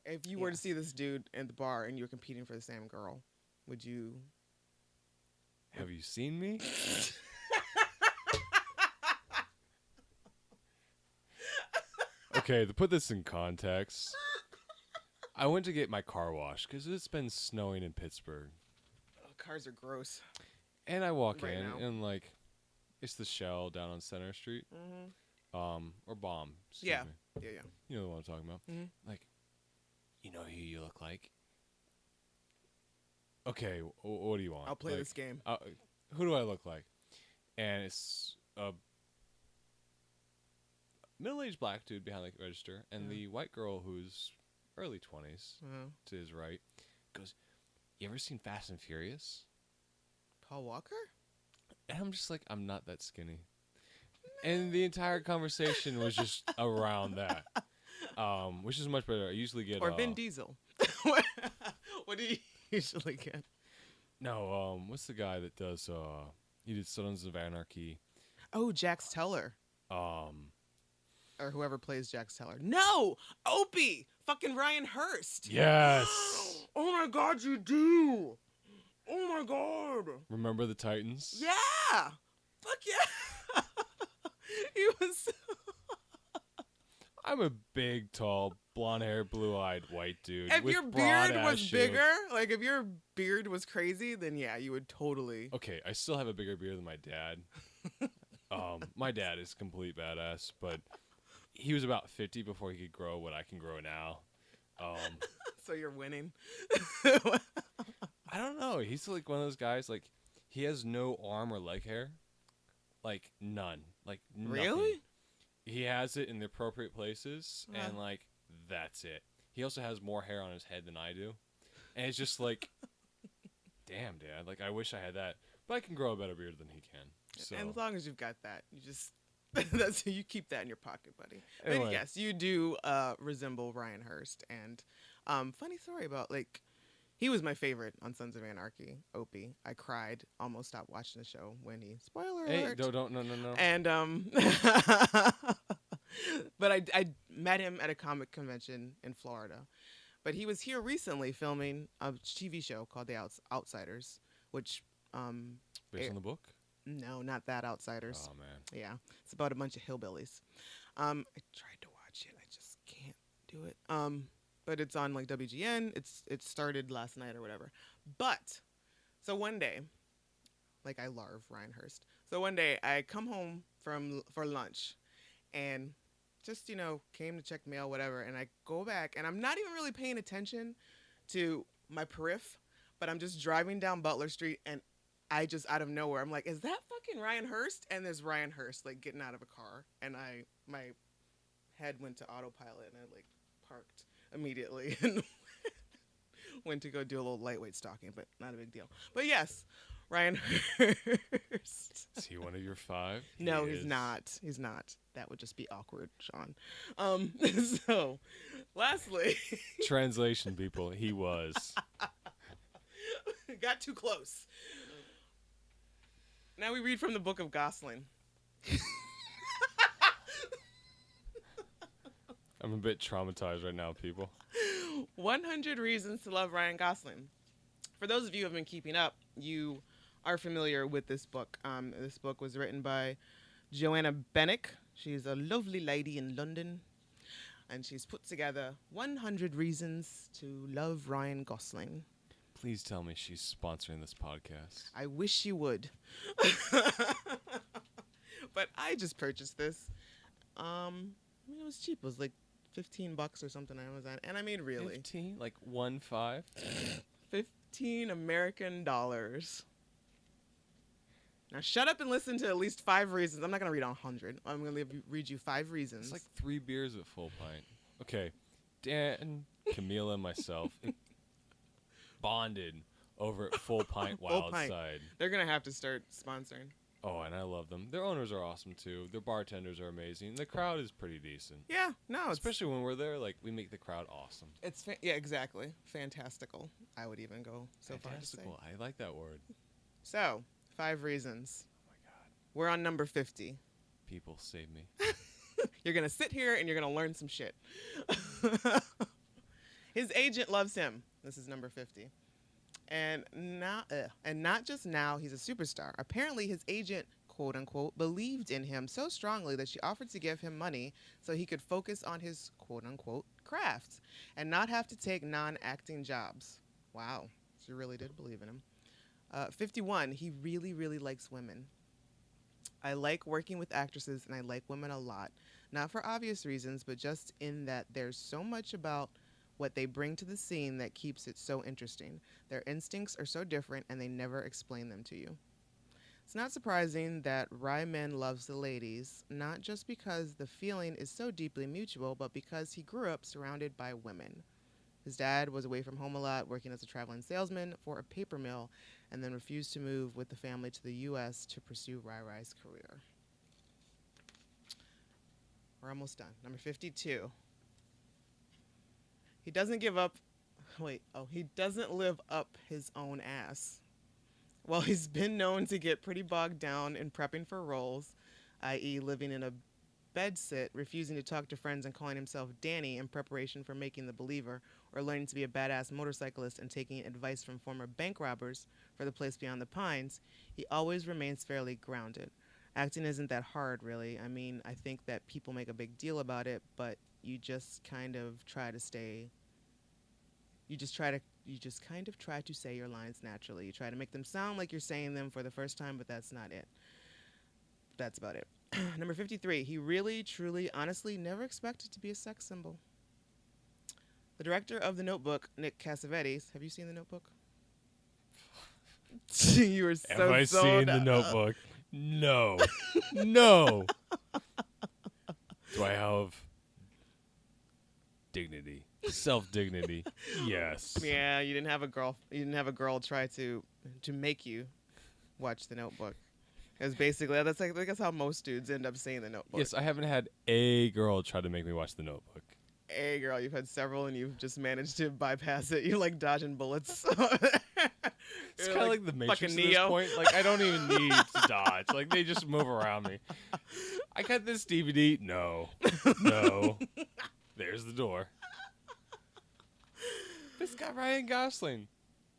If you were to see this dude at the bar and you're competing for the same girl, would you? Have you seen me? Okay, to put this in context, I went to get my car washed because it's been snowing in Pittsburgh. Oh, cars are gross. And I walk Right in now. and like, it's the Shell down on Center Street. Mm-hmm. Or Bomb. Yeah. Me. Yeah. You know what I'm talking about. Mm-hmm. Like, you know who you look like? Okay, what do you want? I'll play like, this game. Who do I look like? And it's a middle-aged black dude behind the register, and the white girl who's early 20s to his right goes, "You ever seen Fast and Furious?" Paul Walker? And I'm just like, I'm not that skinny. And the entire conversation was just around that, which is much better. I usually get... Or Vin Diesel. What do you usually get? No, what's the guy that does... he did Sons of Anarchy. Oh, Jax Teller. Or whoever plays Jax Teller. No! Opie! Fucking Ryan Hurst. Yes! Oh my god, you do! Oh my god! Remember the Titans? Yeah! Fuck yeah! He was... I'm a big, tall, blonde-haired, blue-eyed white dude. If with your beard broad-ass was shave. bigger, like if your beard was crazy, then yeah, you would totally... Okay, I still have a bigger beard than my dad. My dad is complete badass, but he was about 50 before he could grow what I can grow now. So you're winning. I don't know. He's like one of those guys. Like he has no arm or leg hair, like none, like nothing. Really? He has it in the appropriate places, Huh. and like that's it. He also has more hair on his head than I do, and it's just like, damn, Dad. Like I wish I had that, but I can grow a better beard than he can. So And as long as you've got that, you just that's you keep that in your pocket, buddy. Anyway. But yes, you do resemble Ryan Hurst. And funny story about like he was my favorite on Sons of Anarchy. Opie, I cried, almost stopped watching the show when he spoiler hey, alert. don't no. And but I met him at a comic convention in Florida. But he was here recently filming a TV show called The Outsiders, which Based on the book. no, not that Outsiders. Oh man. Yeah, it's about a bunch of hillbillies. I tried to watch it, I just can't do it. But it's on like WGN. It started last night or whatever. But so one day, like I love Ryan Hurst. So one day I come home for lunch, and just came to check mail, whatever. And I go back, and I'm not even really paying attention to my periph, but I'm just driving down Butler Street, and I just out of nowhere, I'm like, is that fucking Ryan Hurst? And there's Ryan Hurst like getting out of a car, and my head went to autopilot, and I like parked immediately and went to go do a little lightweight stalking, but not a big deal. But yes, Ryan Hurst. Is he one of your 5? No, He he's is. not. He's not. That would just be awkward, Sean. So, lastly, Translation, people. He was. got too close. Now we read from the book of Gosling. I'm a bit traumatized right now, people. 100 Reasons to Love Ryan Gosling. For those of you who have been keeping up, you are familiar with this book. This book was written by Joanna Bennick. She's a lovely lady in London, and she's put together 100 Reasons to Love Ryan Gosling. Please tell me she's sponsoring this podcast. I wish you would. But I just purchased this. It was cheap. It was like $15 or something on Amazon. And I mean, really, 15? Like 1.5? 15 American dollars. Now shut up and listen to at least 5 reasons. I'm not going to read 100. I'm going to read you 5 reasons. It's like 3 beers at full pint. Okay. Dan, Kahmeela, and myself bonded over at Full Pint Full Wild Pint. Side. They're going to have to start sponsoring. Oh, and I love them. Their owners are awesome, too. Their bartenders are amazing. The crowd is pretty decent. Yeah, no, it's Especially when we're there, like, we make the crowd awesome. yeah, exactly. Fantastical. I would even go so far to say. Fantastical. I like that word. So, 5 reasons. Oh, my God. We're on number 50. People, save me. You're going to sit here and you're going to learn some shit. His agent loves him. This is number 50. And not just now, he's a superstar. Apparently, his agent, quote unquote, believed in him so strongly that she offered to give him money so he could focus on his, quote unquote, craft and not have to take non-acting jobs. Wow. She really did believe in him. 51, he really, really likes women. I like working with actresses and I like women a lot. Not for obvious reasons, but just in that there's so much about what they bring to the scene that keeps it so interesting. Their instincts are so different and they never explain them to you. It's not surprising that Ryman loves the ladies, not just because the feeling is so deeply mutual, but because he grew up surrounded by women. His dad was away from home a lot, working as a traveling salesman for a paper mill, and then refused to move with the family to the U.S. to pursue Rai-Rai's career. We're almost done. Number 52. He doesn't live up his own ass. Well, he's been known to get pretty bogged down in prepping for roles, i.e. living in a bedsit, refusing to talk to friends and calling himself Danny in preparation for making The Believer, or learning to be a badass motorcyclist and taking advice from former bank robbers for The Place Beyond the Pines, he always remains fairly grounded. Acting isn't that hard, really. I mean, I think that people make a big deal about it, but you just kind of try to say your lines naturally. You try to make them sound like you're saying them for the first time, but that's not it. That's about it. Number 53. He really, truly, honestly never expected to be a sex symbol. The director of The Notebook, Nick Cassavetes. Have you seen The Notebook? You were so Have I seen The Notebook? No. No. Do I have dignity? Self-dignity? Yes. Yeah, you didn't have a girl. You didn't have a girl try to make you watch The Notebook. Because basically, that's how most dudes end up seeing The Notebook. Yes, I haven't had a girl try to make me watch The Notebook. Hey, girl, you've had several, and you've just managed to bypass it. You're like dodging bullets. It's kind of like the Matrix at fucking this Neo. point. Like, I don't even need to dodge. Like, they just move around me. I got this DVD. No. No. There's the door. This guy, Ryan Gosling.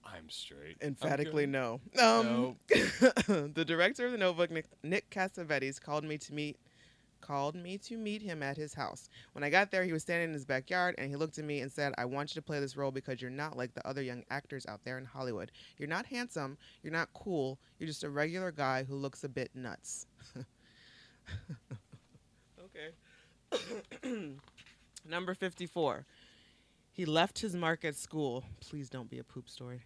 I'm straight. Emphatically no. No. The director of The Notebook, Nick Cassavetes, called me to meet him at his house. When I got there, he was standing in his backyard, and he looked at me and said, "I want you to play this role because you're not like the other young actors out there in Hollywood. You're not handsome. You're not cool. You're just a regular guy who looks a bit nuts." Okay. Number 54. He left his mark at school. Please don't be a poop story.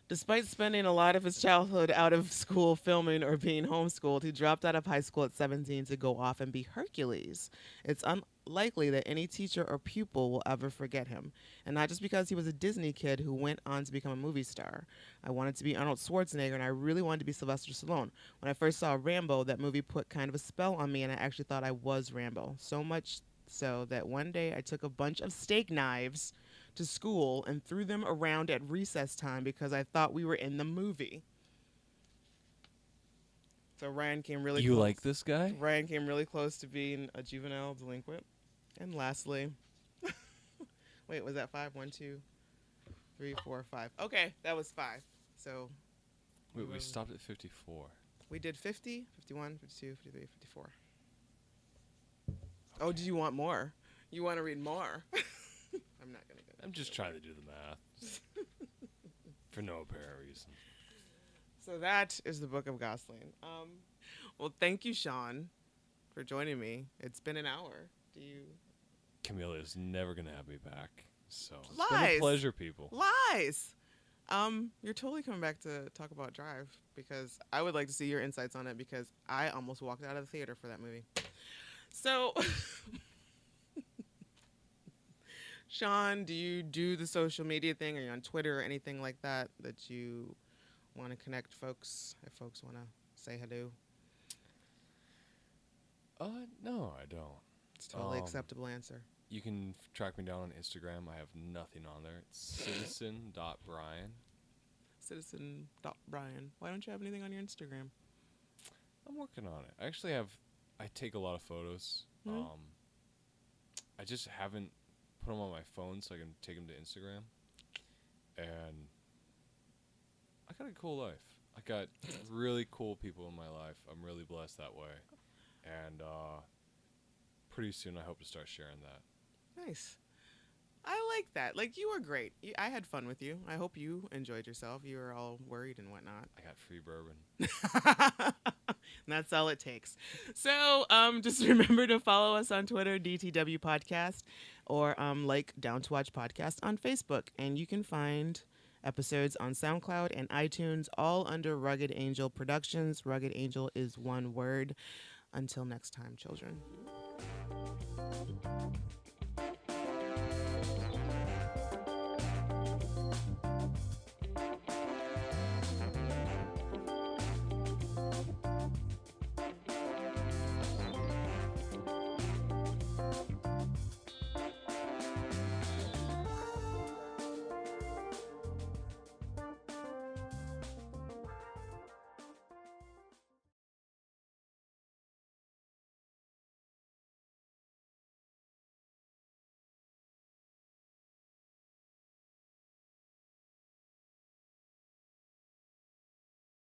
Despite spending a lot of his childhood out of school filming or being homeschooled, he dropped out of high school at 17 to go off and be Hercules. It's unlikely that any teacher or pupil will ever forget him. And not just because he was a Disney kid who went on to become a movie star. I wanted to be Arnold Schwarzenegger, and I really wanted to be Sylvester Stallone. When I first saw Rambo, that movie put kind of a spell on me, and I actually thought I was Rambo. So much so that one day I took a bunch of steak knives to school and threw them around at recess time because I thought we were in the movie. So Ryan came really You close. like this guy? Ryan came really close to being a juvenile delinquent. And lastly, wait, was that 5? 1, 2, 3, 4, 5. Okay, that was 5. So Wait, we stopped at 54. we did 50, 51, 52, 53, 54. Oh, do you want more? You want to read more? I'm not going to go. I'm just trying to do the math. For no apparent reason. So that is the Book of Gosling. Well, thank you, Sean, for joining me. It's been an hour. Do you... Kahmeela is never going to have me back. So it's been Lies. a pleasure, people. Lies! You're totally coming back to talk about Drive because I would like to see your insights on it because I almost walked out of the theater for that movie. So... Sean, do you do the social media thing? Are you on Twitter or anything like that you want to connect folks, if folks want to say hello? No, I don't. It's a totally acceptable answer. You can track me down on Instagram. I have nothing on there. It's citizen.brian. Citizen.Brian. Why don't you have anything on your Instagram? I'm working on it. I take a lot of photos. Mhm. I just haven't put them on my phone so I can take them to Instagram. And I got a cool life. I got really cool people in my life. I'm really blessed that way. And pretty soon I hope to start sharing that. Nice. I like that. Like, you were great. I had fun with you. I hope you enjoyed yourself. You were all worried and whatnot. I got free bourbon. And that's all it takes. So just remember to follow us on Twitter, DTW Podcast, or like Down to Watch Podcast on Facebook. And you can find episodes on SoundCloud and iTunes, all under Rugged Angel Productions. Rugged Angel is one word. Until next time, children.